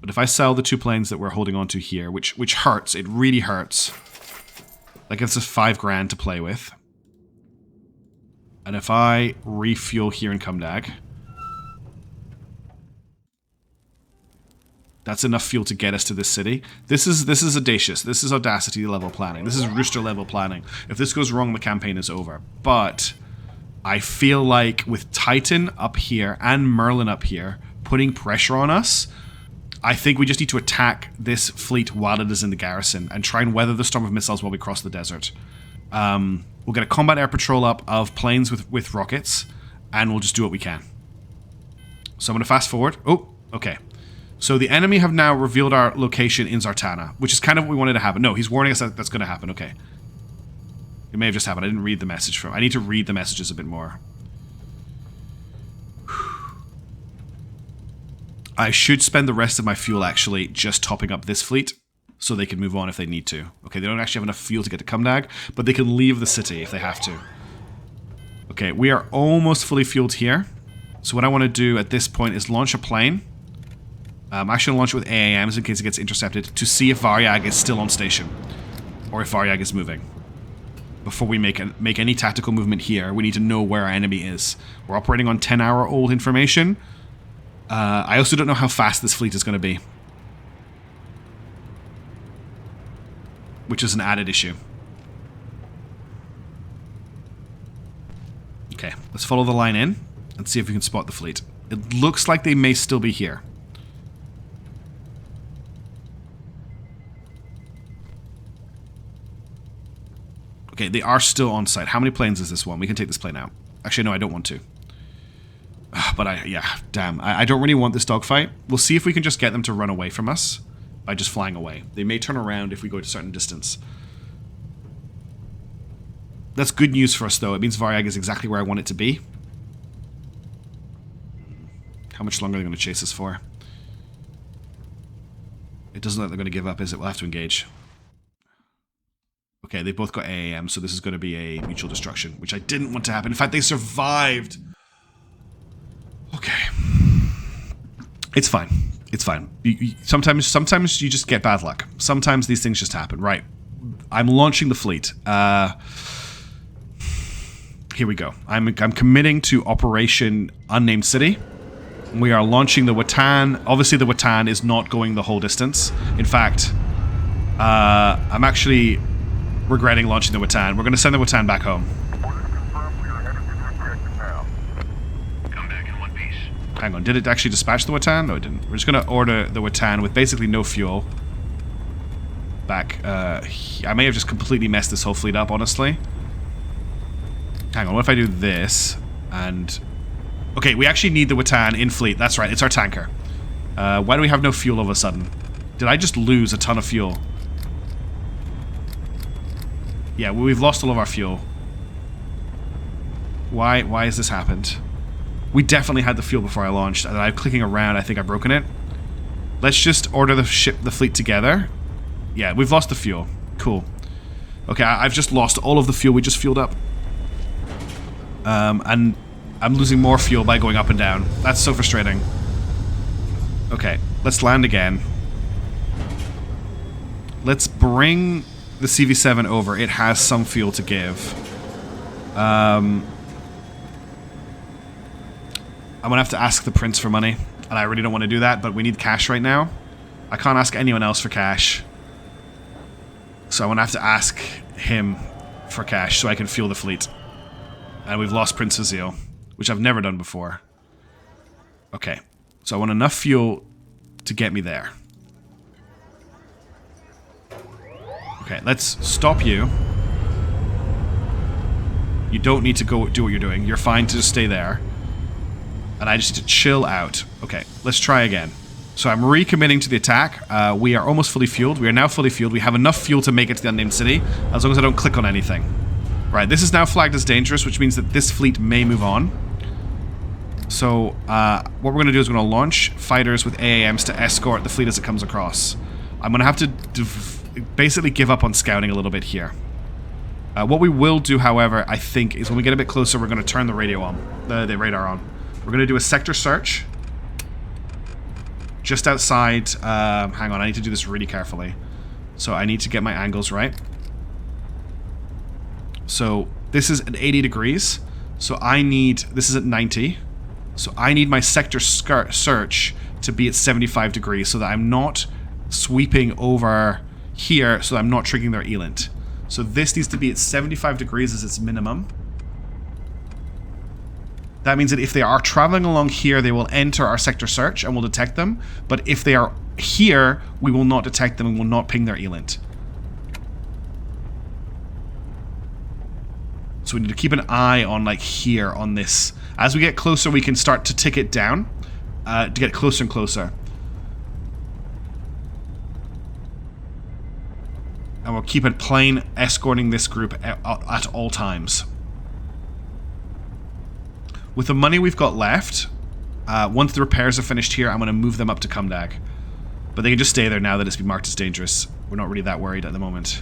Speaker 1: But if I sell the 2 planes that we're holding on to here, which hurts, it really hurts. Like it's just 5 grand to play with. And if I refuel here in Kumdag, that's enough fuel to get us to this city. This is audacious. This is audacity level planning. This is rooster level planning. If this goes wrong, the campaign is over. But I feel like with Titan up here and Merlin up here putting pressure on us, I think we just need to attack this fleet while it is in the garrison and try and weather the storm of missiles while we cross the desert. We'll get a combat air patrol up of planes with rockets, and we'll just do what we can. So I'm going to fast forward. Oh, okay. So the enemy have now revealed our location in Zartana, which is kind of what we wanted to happen. No, he's warning us that that's going to happen. Okay. It may have just happened. I didn't read the message from. I need to read the messages a bit more. I should spend the rest of my fuel actually just topping up this fleet so they can move on if they need to. Okay, they don't actually have enough fuel to get to Kumdag, but they can leave the city if they have to. Okay, we are almost fully fueled here. So what I want to do at this point is launch a plane. I'm actually going to launch it with AAMs in case it gets intercepted to see if Varyag is still on station or if Varyag is moving. Before we make any tactical movement here, we need to know where our enemy is. We're operating on 10-hour-old information. I also don't know how fast this fleet is going to be, which is an added issue. Okay, let's follow the line in and see if we can spot the fleet. It looks like they may still be here. Okay, they are still on site. How many planes is this one? We can take this plane out. Actually, no, I don't want to. But I don't really want this dogfight. We'll see if we can just get them to run away from us by just flying away. They may turn around if we go to a certain distance. That's good news for us, though. It means Varyag is exactly where I want it to be. How much longer are they going to chase us for? It doesn't look like they're going to give up, is it? We'll have to engage. Okay, they both got AAM, so this is going to be a mutual destruction, which I didn't want to happen. In fact, they survived. Okay. It's fine. It's fine. Sometimes you just get bad luck. Sometimes these things just happen. Right. I'm launching the fleet. Here we go. I'm committing to Operation Unnamed City. We are launching the Watan. Obviously, the Watan is not going the whole distance. In fact, I'm actually regretting launching the Watan. We're going to send the Watan back home.
Speaker 2: Come back in one piece.
Speaker 1: Hang on, did it actually dispatch the Watan? No, it didn't. We're just going to order the Watan with basically no fuel back. I may have just completely messed this whole fleet up, honestly. Hang on, what if I do this and... Okay, we actually need the Watan in fleet. That's right, it's our tanker. Why do we have no fuel all of a sudden? Did I just lose a ton of fuel? Yeah, well, we've lost all of our fuel. Why has this happened? We definitely had the fuel before I launched, and I'm clicking around, I think I've broken it. Let's just order the fleet together. Yeah, we've lost the fuel. Cool. Okay, I've just lost all of the fuel we just fueled up. And I'm losing more fuel by going up and down. That's so frustrating. Okay, let's land again. Let's bring the CV7 over. It has some fuel to give. I'm gonna have to ask the prince for money, and I really don't want to do that, but we need cash right now. I can't ask anyone else for cash. So I'm gonna have to ask him for cash so I can fuel the fleet. And we've lost Prince Azil, which I've never done before. Okay, so I want enough fuel to get me there. Okay, let's stop you. You don't need to go do what you're doing. You're fine to just stay there. And I just need to chill out. Okay, let's try again. So I'm recommitting to the attack. We are almost fully fueled. We are now fully fueled. We have enough fuel to make it to the Unnamed City, as long as I don't click on anything. Right, this is now flagged as dangerous, which means that this fleet may move on. So, what we're going to do is we're going to launch fighters with AAMs to escort the fleet as it comes across. I'm going to have to basically give up on scouting a little bit here. What we will do, however, I think, is when we get a bit closer, we're going to turn the radio on, the radar on. We're going to do a sector search. Just outside, hang on, I need to do this really carefully. So I need to get my angles right. So this is at 80 degrees. So I need, this is at 90. So I need my sector search to be at 75 degrees so that I'm not sweeping over here, so that I'm not triggering their ELINT. So this needs to be at 75 degrees as its minimum. That means that if they are traveling along here, they will enter our sector search and we'll detect them. But if they are here, we will not detect them and will not ping their ELINT. So we need to keep an eye on, like, here on this. As we get closer, we can start to tick it down to get closer and closer. And we'll keep a plane escorting this group at all times. With the money we've got left, once the repairs are finished here, I'm going to move them up to Kumdag. But they can just stay there now that it's been marked as dangerous. We're not really that worried at the moment.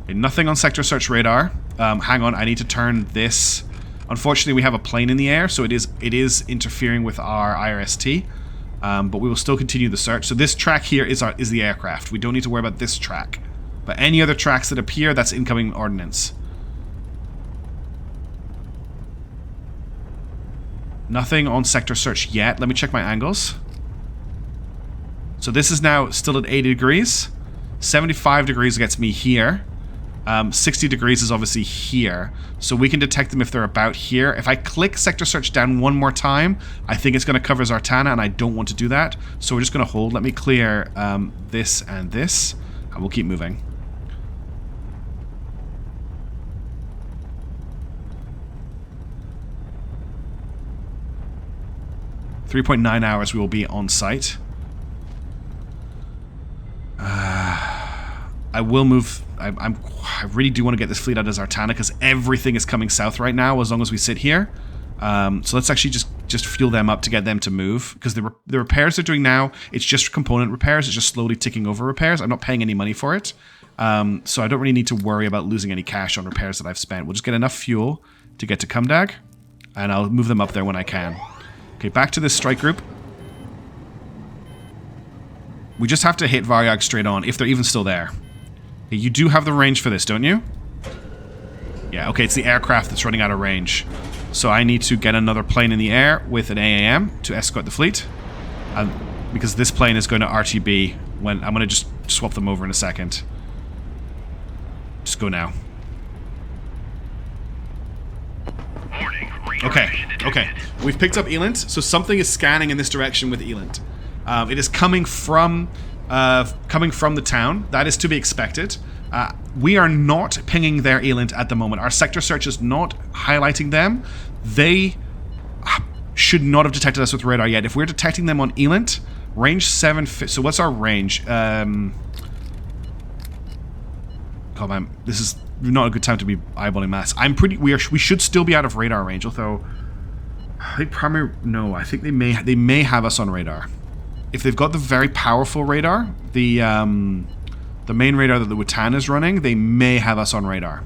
Speaker 1: Okay, nothing on sector search radar. Hang on, I need to turn this. Unfortunately, we have a plane in the air, so it is interfering with our IRST. But we will still continue the search. So this track here is the aircraft. We don't need to worry about this track. But any other tracks that appear, that's incoming ordnance. Nothing on sector search yet. Let me check my angles. So this is now still at 80 degrees. 75 degrees gets me here. 60 degrees is obviously here. So we can detect them if they're about here. If I click sector search down one more time, I think it's going to cover Zartana, and I don't want to do that. So we're just going to hold. Let me clear this and this, and we'll keep moving. .9 hours we will be on site. I will move. I really do want to get this fleet out of Zartana because everything is coming south right now as long as we sit here. So let's actually just fuel them up to get them to move, because the repairs they're doing now, it's just component repairs. It's just slowly ticking over repairs. I'm not paying any money for it. So I don't really need to worry about losing any cash on repairs that I've spent. We'll just get enough fuel to get to Kumdag, and I'll move them up there when I can. Okay, back to this strike group. We just have to hit Varyag straight on, if they're even still there. Okay, you do have the range for this, don't you? Yeah, okay, it's the aircraft that's running out of range. So I need to get another plane in the air with an AAM to escort the fleet. Because this plane is going to RTB when... I'm going to just swap them over in a second. Just go now. Okay. We've picked up Elant, so something is scanning in this direction with Elant. It is coming from the town. That is to be expected. We are not pinging their Elant at the moment. Our sector search is not highlighting them. They should not have detected us with radar yet. If we're detecting them on Elant, range 7... So what's our range? Oh man, this is not a good time to be eyeballing mass. We should still be out of radar range, although I think primary... No, I think they may have us on radar. If they've got the very powerful radar, the main radar that the Watan is running, they may have us on radar.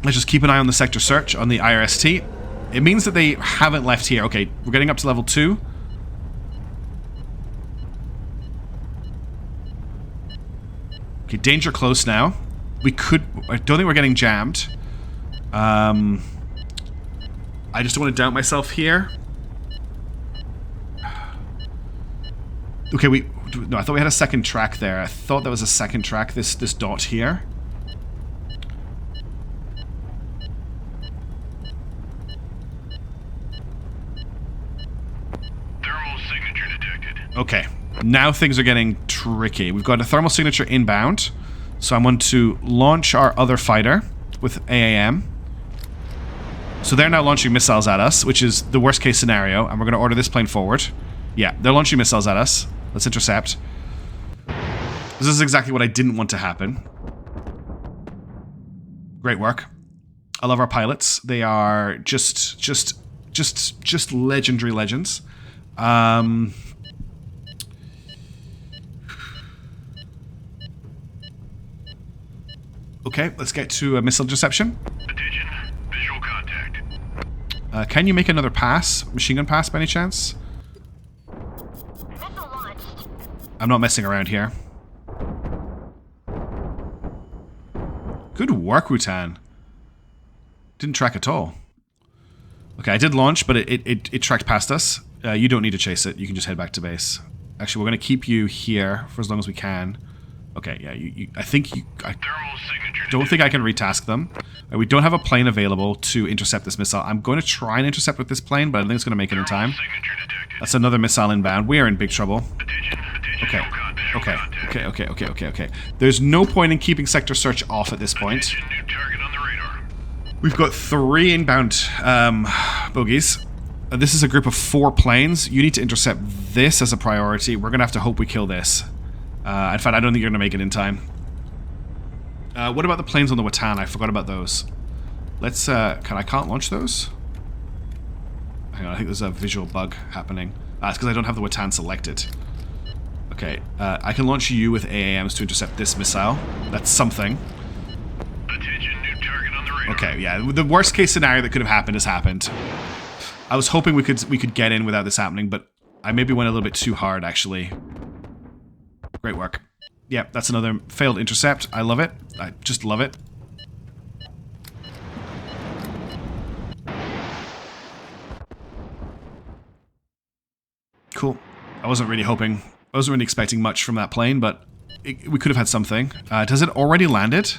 Speaker 1: Let's just keep an eye on the sector search on the IRST. It means that they haven't left here. Okay, we're getting up to level 2. Okay, danger close now. We could... I don't think we're getting jammed. I just don't want to doubt myself here. Okay, no, I thought we had a second track there. I thought there was a second track, this dot here.
Speaker 2: Thermal signature detected.
Speaker 1: Okay, now things are getting tricky. We've got a thermal signature inbound, so I'm going to launch our other fighter with AAM. So they're now launching missiles at us, which is the worst case scenario, and we're going to order this plane forward. Yeah, they're launching missiles at us. Let's intercept. This is exactly what I didn't want to happen. Great work. I love our pilots. They are just legendary legends. Okay, let's get to missile interception.
Speaker 2: Attention, visual contact.
Speaker 1: Can you make another pass? Machine gun pass by any chance? I'm not messing around here. Good work, Rutan. Didn't track at all. Okay, I did launch, but it tracked past us. You don't need to chase it. You can just head back to base. Actually, we're going to keep you here for as long as we can. Okay, yeah, I don't think I can retask them. We don't have a plane available to intercept this missile. I'm going to try and intercept with this plane, but I don't think it's going to make it in time. That's another missile inbound. We are in big trouble. Okay. There's no point in keeping sector search off at this point. We've got 3 inbound bogies. This is a group of 4 planes. You need to intercept this as a priority. We're going to have to hope we kill this. In fact, I don't think you're going to make it in time. What about the planes on the Watan? I forgot about those. Let's, I can't launch those? Hang on, I think there's a visual bug happening. It's because I don't have the Watan selected. Okay, I can launch you with AAMs to intercept this missile. That's something.
Speaker 2: Attention, new target on the radar.
Speaker 1: Okay, yeah, the worst case scenario that could have happened has happened. I was hoping we could get in without this happening, but I maybe went a little bit too hard, actually. Great work. Yeah, that's another failed intercept. I love it. I just love it. Cool. I wasn't really expecting much from that plane, but we could have had something. Does it already landed?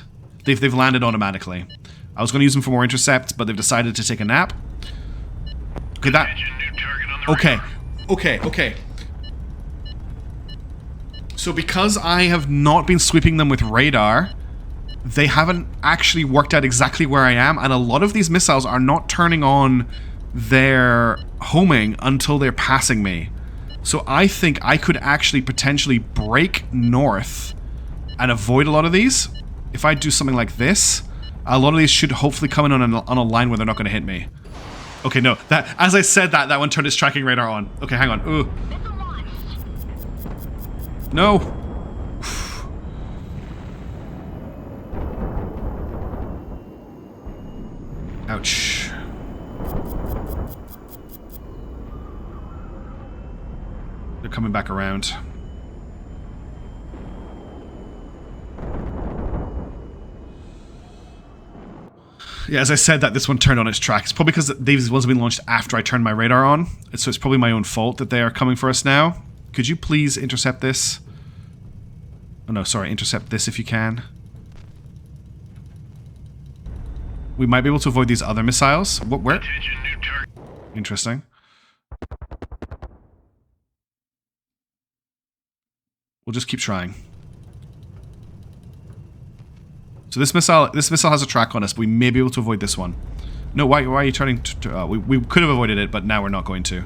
Speaker 1: They've landed automatically. I was going to use them for more intercepts, but they've decided to take a nap. Okay, Okay. So because I have not been sweeping them with radar, they haven't actually worked out exactly where I am, and a lot of these missiles are not turning on their homing until they're passing me. So I think I could actually potentially break north and avoid a lot of these. If I do something like this, a lot of these should hopefully come in on a line where they're not going to hit me. Okay, no. As I said that one turned its tracking radar on. Okay, hang on. Ooh. No. Ouch. coming back around. Yeah, as I said that this one turned on its track. It's probably because these ones have been launched after I turned my radar on. So it's probably my own fault that they are coming for us now. Could you please intercept this? Oh no, sorry, intercept this if you can. We might be able to avoid these other missiles. What, where?
Speaker 2: Attention, new target.
Speaker 1: Interesting. We'll just keep trying. So this missile has a track on us, but we may be able to avoid this one. No, why are you turning to we could have avoided it, but now we're not going to.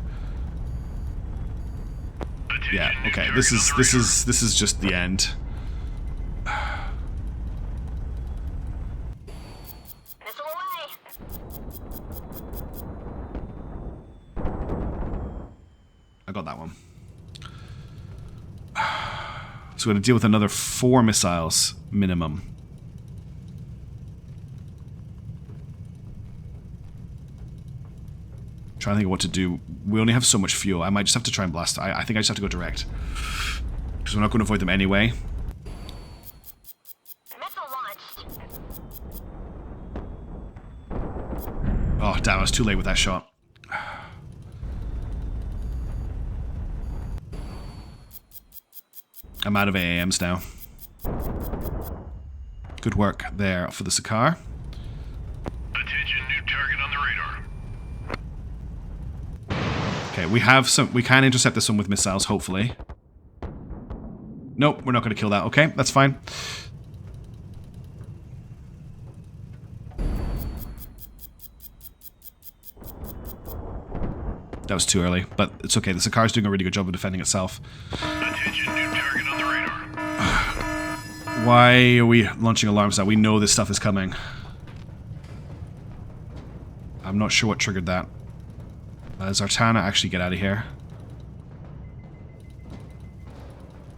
Speaker 2: Attention,
Speaker 1: Yeah,
Speaker 2: new
Speaker 1: okay.
Speaker 2: target
Speaker 1: This
Speaker 2: on the radar.
Speaker 1: is just the end.
Speaker 3: Missile away.
Speaker 1: I got that one. So we're going to deal with another 4 missiles minimum. Trying to think of what to do. We only have so much fuel. I might just have to try and blast. I think I just have to go direct. Because we're not going to avoid them anyway.
Speaker 3: Missile launched.
Speaker 1: Oh, damn, I was too late with that shot. I'm out of AAMs now. Good work there for the Sakaar.
Speaker 2: Attention, new target on the radar.
Speaker 1: Okay, we have some. We can intercept this one with missiles, hopefully. Nope, we're not going to kill that. Okay, that's fine. That was too early, but it's okay. The Sakaar's doing a really good job of defending itself.
Speaker 2: Attention, new target on the radar.
Speaker 1: Why are we launching alarms now? We know this stuff is coming. I'm not sure what triggered that. Zartana actually get out of here?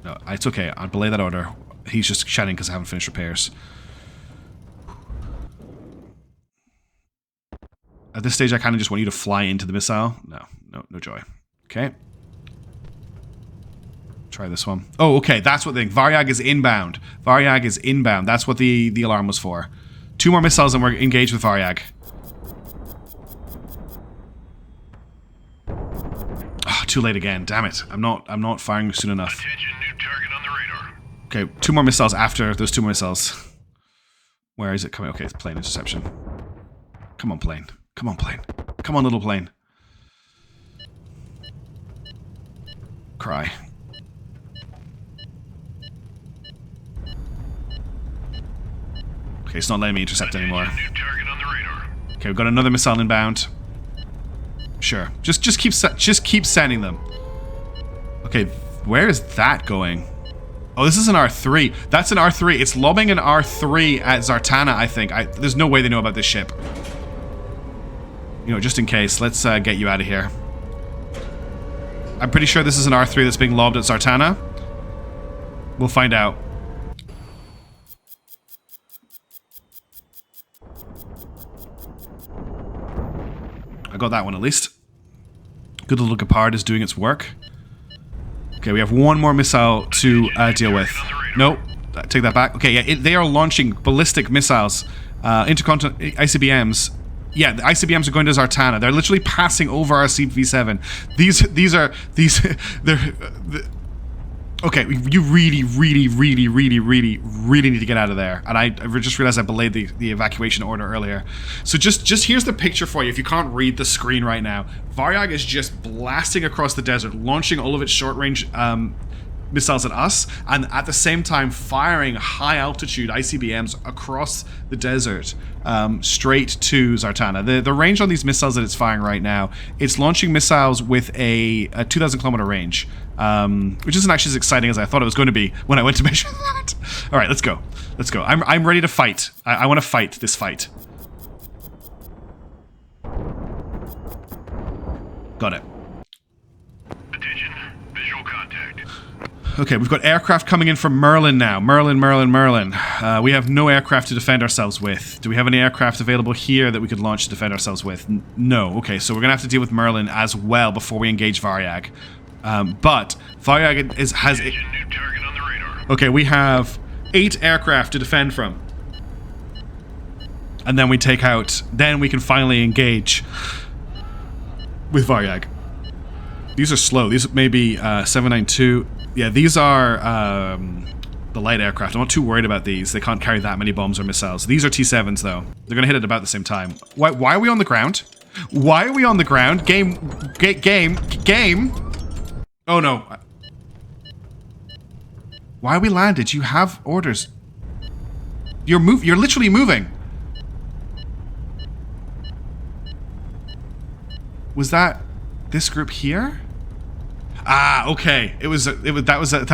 Speaker 1: No, it's okay. I'll belay that order. He's just shouting because I haven't finished repairs. At this stage, I kind of just want you to fly into the missile. No joy. Okay. Try this one. Oh, okay, that's what the thing. Varyag is inbound. Varyag is inbound. That's what the alarm was for. 2 more missiles and we're engaged with Varyag. Oh, too late again. Damn it. I'm not firing soon enough.
Speaker 2: Attention, new target on the radar.
Speaker 1: Okay, 2 more missiles after those 2 more missiles. Where is it coming? Okay, it's plane interception. Come on, plane. Come on, plane. Come on, little plane. Cry. Okay, it's not letting me intercept anymore.
Speaker 2: Attention, new target on the radar.
Speaker 1: Okay, we've got another missile inbound. Sure. Just keep sending them. Okay, where is that going? Oh, this is an R3. That's an R3. It's lobbing an R3 at Zartana, I think. There's no way they know about this ship. You know, just in case, let's get you out of here. I'm pretty sure this is an R3 that's being lobbed at Zartana. We'll find out. I got that one at least. Good little Gepard is doing its work. Okay, we have 1 more missile to deal with. Nope, take that back. Okay, yeah, they are launching ballistic missiles, intercontinental ICBMs. Yeah, the ICBMs are going to Zartana. They're literally passing over our CV7. Okay, you really need to get out of there. And I just realized I belayed the evacuation order earlier. So just here's the picture for you if you can't read the screen right now. Varyag is just blasting across the desert, launching all of its short-range missiles at us, and at the same time firing high-altitude ICBMs across the desert straight to Zartana. The range on these missiles that it's firing right now, it's launching missiles with a 2,000-kilometer range, which isn't actually as exciting as I thought it was going to be when I went to measure that. All right, let's go. Let's go. I'm ready to fight. I want to fight this fight. Got it.
Speaker 2: Attention, visual contact.
Speaker 1: Okay, we've got aircraft coming in from Merlin now. Merlin. We have no aircraft to defend ourselves with. Do we have any aircraft available here that we could launch to defend ourselves with? No. Okay, so we're going to have to deal with Merlin as well before we engage Varyag. But Varyag has...
Speaker 2: Attention, new target on the radar.
Speaker 1: Okay, we have 8 aircraft to defend from. And then we take out... Then we can finally engage with Varyag. These are slow. These may be 792. Yeah, these are the light aircraft. I'm not too worried about these. They can't carry that many bombs or missiles. These are T-7s, though. They're going to hit at about the same time. Why are we on the ground? Why are we on the ground? Game. Oh, no. Why are we landed? You have orders. You're literally moving. Was that this group here? Ah, okay. That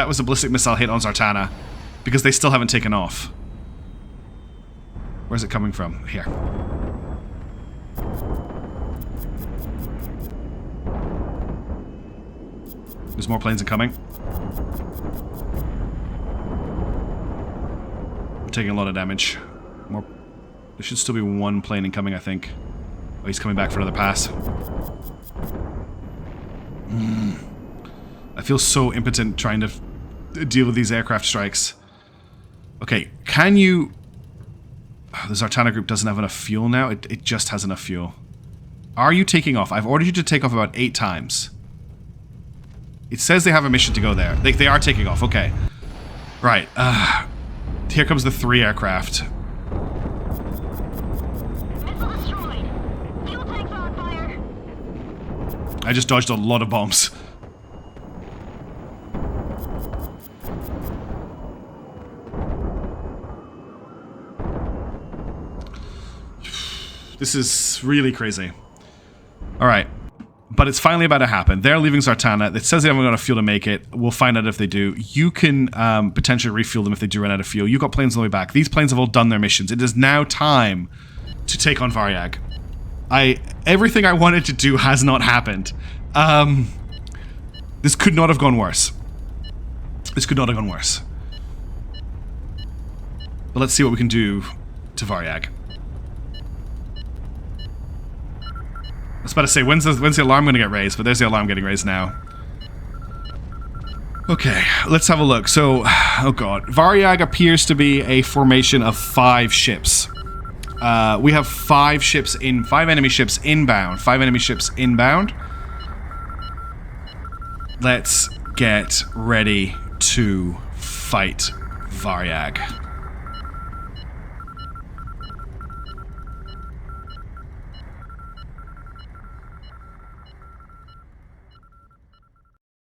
Speaker 1: was a ballistic missile hit on Zartana because they still haven't taken off. Where's it coming from? Here. There's more planes incoming. We're taking a lot of damage. More. There should still be one plane incoming, I think. Oh, he's coming back for another pass. I feel so impotent trying to deal with these aircraft strikes. Okay, can you... Oh, the Zartana group doesn't have enough fuel now. It just has enough fuel. Are you taking off? I've ordered you to take off about 8 times. It says they have a mission to go there. They are taking off, okay. Right, here comes the 3 aircraft.
Speaker 3: Missile destroyed. Fuel tanks are on fire.
Speaker 1: I just dodged a lot of bombs. This is really crazy. Alright. But it's finally about to happen. They're leaving Zartana. It says they haven't got enough fuel to make it. We'll find out if they do. You can potentially refuel them if they do run out of fuel. You've got planes on the way back. These planes have all done their missions. It is now time to take on Varyag. Everything I wanted to do has not happened. This could not have gone worse. This could not have gone worse. But let's see what we can do to Varyag. I was about to say, when's the alarm going to get raised? But there's the alarm getting raised now. Okay, let's have a look. So, oh god. Varyag appears to be a formation of 5 ships. We have 5 enemy ships inbound. 5 enemy ships inbound. Let's get ready to fight Varyag.